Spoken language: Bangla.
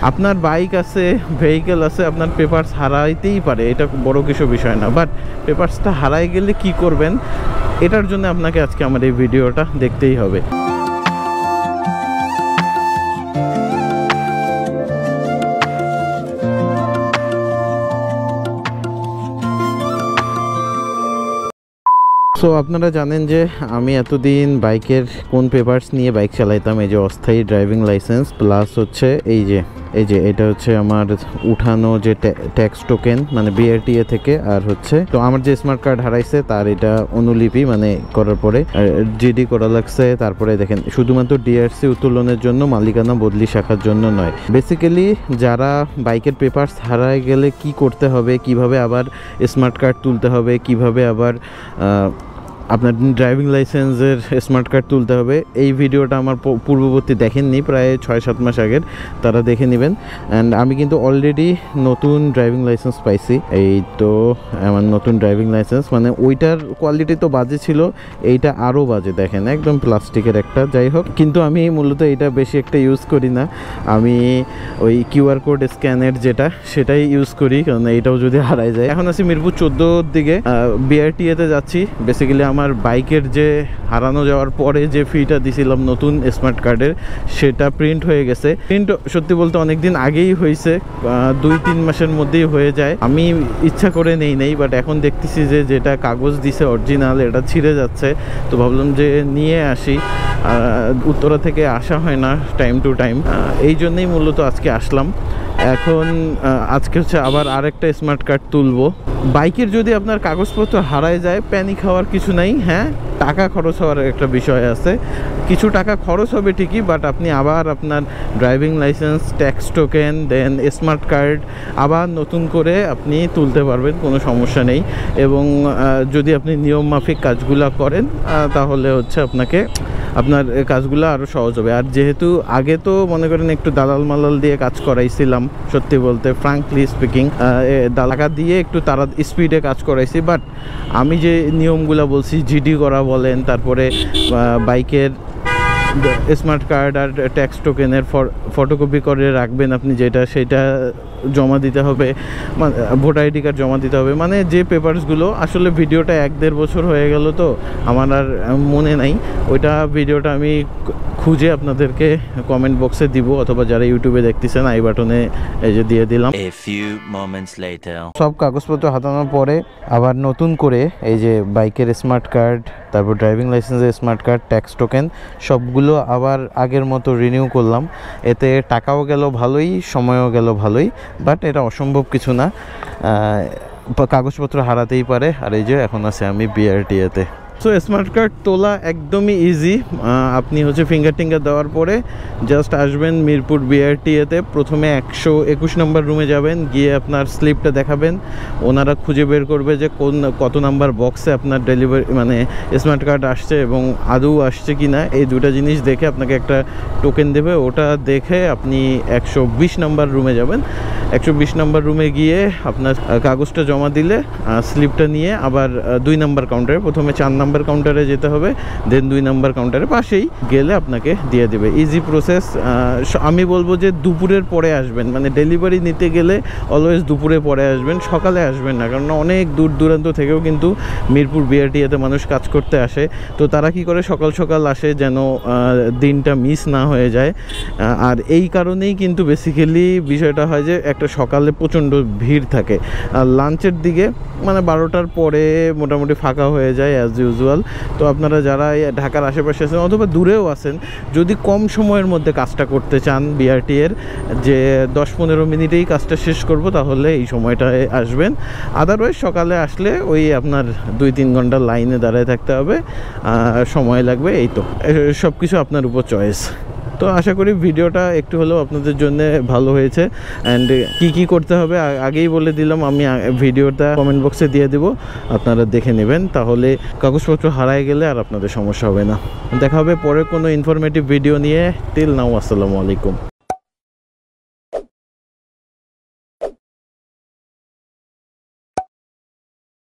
আপনার বাইক আছে, ভেহিকেল আছে, আপনার পেপারস হারাইতেই পারে, এটা বড় কিছু বিষয় না। বাট পেপারসটা হারাই গেলে কি করবেন, এটার জন্য আপনাকে আজকে আমার এই ভিডিওটা দেখতেই হবে। সো আপনারা জানেন যে আমি এতদিন বাইকের কোন পেপারস নিয়ে বাইক চালাইতাম, এই যে অস্থায়ী ড্রাইভিং লাইসেন্স প্লাস হচ্ছে এই যে এটা হচ্ছে আমার উঠানো যে ট্যাক্স টোকেন মানে বিআরটিএ থেকে, আর হচ্ছে তো আমার যে স্মার্ট কার্ড হারাইছে তার এটা অনুলিপি মানে করার পরে জিডি করা লাগছে। তারপরে দেখেন শুধুমাত্র ডিআরসি উত্তোলনের জন্য, মালিকানা বদলি শাখার জন্য নয়। বেসিক্যালি যারা বাইকের পেপারস হারায় গেলে কি করতে হবে, কিভাবে আবার স্মার্ট কার্ড তুলতে হবে, কিভাবে আবার আপনার ড্রাইভিং লাইসেন্সের স্মার্ট কার্ড তুলতে হবে, এই ভিডিওটা আমার পূর্ববর্তী দেখেননি, প্রায় 6-7 মাস আগের, তারা দেখে নেবেন। অ্যান্ড আমি কিন্তু অলরেডি নতুন ড্রাইভিং লাইসেন্স পাইছি। এই তো আমার নতুন ড্রাইভিং লাইসেন্স, মানে ওইটার কোয়ালিটি তো বাজে ছিল, এইটা আরও বাজে, দেখেন একদম প্লাস্টিকের একটা। যাই হোক, কিন্তু আমি মূলত এটা বেশি একটা ইউজ করি না, আমি ওই কিউআর কোড স্ক্যানের যেটা সেটাই ইউজ করি, কারণ এইটাও যদি হারাই যায়। এখন আছি মিরপুর 14 দিকে, বিআরটিএতে যাচ্ছি। বেসিক্যালি আমার বাইকের যে হারানো যাওয়ার পরে যে ফিটা দিছিলাম নতুন স্মার্ট কার্ডের, সেটা প্রিন্ট হয়ে গেছে। প্রিন্ট সত্যি বলতে অনেকদিন আগেই হয়েছে, 2-3 মাসের মধ্যেই হয়ে যায়। আমি ইচ্ছা করে নেই, বাট এখন দেখতেছি যে যেটা কাগজ দিছে অরিজিনাল, এটা ছিঁড়ে যাচ্ছে, তো ভাবলাম যে নিয়ে আসি। উত্তরা থেকে আসা হয় না টাইম টু টাইম, এই জন্যই মূলত আজকে আসলাম। এখন আজকে হচ্ছে আবার আরেকটা স্মার্ট কার্ড তুলবো। বাইকের যদি আপনার কাগজপত্র হারায় যায়, প্যানিক হওয়ার কিছু নাই। হ্যাঁ, টাকা খরচ হওয়ার একটা বিষয় আছে, কিছু টাকা খরচ হবে ঠিকই, বাট আপনি আবার আপনার ড্রাইভিং লাইসেন্স, ট্যাক্স টোকেন, দেন স্মার্ট কার্ড আবার নতুন করে আপনি তুলতে পারবেন, কোনো সমস্যা নেই। এবং যদি আপনি নিয়ম মাফিক কাজগুলো করেন, তাহলে হচ্ছে আপনার কাজগুলো আরও সহজ হবে। আর যেহেতু আগে তো মনে করেন একটু দালাল মালাল দিয়ে কাজ করাইছিলাম, সত্যি বলতে ফ্রাঙ্কলি স্পিকিং, টাকা দিয়ে একটু তারা স্পিডে কাজ করাইছি, বাট আমি যে নিয়মগুলো বলছি, জিডি করা বলেন, তারপরে বাইকের স্মার্ট কার্ড আর ট্যাক্স টোকেনের ফটোকপি করে রাখবেন আপনি, সেটা জমা দিতে হবে, ভোটার আইডি কার্ড জমা দিতে হবে, মানে যে পেপারসগুলো। আসলে ভিডিওটা 1-1.5 বছর হয়ে গেল, তো আমার আর মনে নাই। ওইটা ভিডিওটা আমি খুঁজে আপনাদেরকে কমেন্ট বক্সে দিব, অথবা যারা ইউটিউবে দেখতেছেন আই বাটনে এই যে দিয়ে দিলাম। সব কাগজপত্র হাতানোর পরে আবার নতুন করে এই যে বাইকের স্মার্ট কার্ড, তারপর ড্রাইভিং লাইসেন্সের স্মার্ট কার্ড, ট্যাক্স টোকেন সবগুলো আবার আগের মতো রিনিউ করলাম। এতে টাকাও গেল ভালোই, সময়ও গেল ভালোই, বাট এটা অসম্ভব কিছু না, কাগজপত্র হারাতেই পারে। আর এই যে এখন আছে আমি বিআরটিএতে। সো স্মার্ট কার্ড তোলা একদমই ইজি। আপনি হচ্ছে ফিঙ্গার টিঙ্গার দেওয়ার পরে জাস্ট আসবেন মিরপুর বিআরটিএতে, প্রথমে 121 নম্বর রুমে যাবেন, গিয়ে আপনার স্লিপটা দেখাবেন, ওনারা খুঁজে বের করবে যে কত নাম্বার বক্সে আপনার ডেলিভারি মানে স্মার্ট কার্ড আসছে এবং আদৌ আসছে কি না। এই দুটা জিনিস দেখে আপনাকে একটা টোকেন দেবে, ওটা দেখে আপনি 120 নম্বর রুমে যাবেন। 120 নম্বর রুমে গিয়ে আপনার কাগজটা জমা দিলে স্লিপটা নিয়ে আবার 2 নম্বর কাউন্টারে, প্রথমে 4 নম্বর কাউন্টারে যেতে হবে, দেন 2 নম্বর কাউন্টারে পাশেই গেলে আপনাকে দিয়ে দেবে। Easy process. আমি বলবো যে দুপুরের পরে আসবেন, মানে ডেলিভারি নিতে গেলে অলওয়েজ দুপুরে পরে আসবেন, সকালে আসবেন না, কারণ অনেক দূর দূরান্ত থেকেও কিন্তু মিরপুর বিআরটিএতে মানুষ কাজ করতে আসে। তো তারা কি করে সকাল সকাল আসে যেন দিনটা মিস না হয়ে যায়। আর এই কারণেই কিন্তু বেসিক্যালি বিষয়টা হয় যে একটা সকালে প্রচণ্ড ভিড় থাকে, আর লাঞ্চের দিকে মানে 12টার পরে মোটামুটি ফাঁকা হয়ে যায় অ্যাজ ইউজুয়াল। তো আপনারা যারা ঢাকার আশেপাশে আছেন অথবা দূরেও আছেন, যদি কম সময়ের মধ্যে কাজটা করতে চান বিআরটিএর, যে 10-15 মিনিটেই কাজটা শেষ করব, তাহলে এই সময়টায় আসবেন। আদারওয়াইজ সকালে আসলে ওই আপনার 2-3 ঘন্টা লাইনে দাঁড়ায় থাকতে হবে, সময় লাগবে। এই তো সব কিছু আপনার উপর চয়েস। তো আশা করি ভিডিওটা একটু হলেও আপনাদের জন্য ভালো হয়েছে। অ্যান্ড কি করতে হবে আগেই বলে দিলাম, আমি ভিডিওটা কমেন্ট বক্সে দিয়ে দেবো, আপনারা দেখে নেবেন, তাহলে কাগজপত্র হারায় গেলে আর আপনাদের সমস্যা হবে না। দেখা হবে পরে কোনো ইনফরমেটিভ ভিডিও নিয়ে। টিল নাও, আসসালামু আলাইকুম।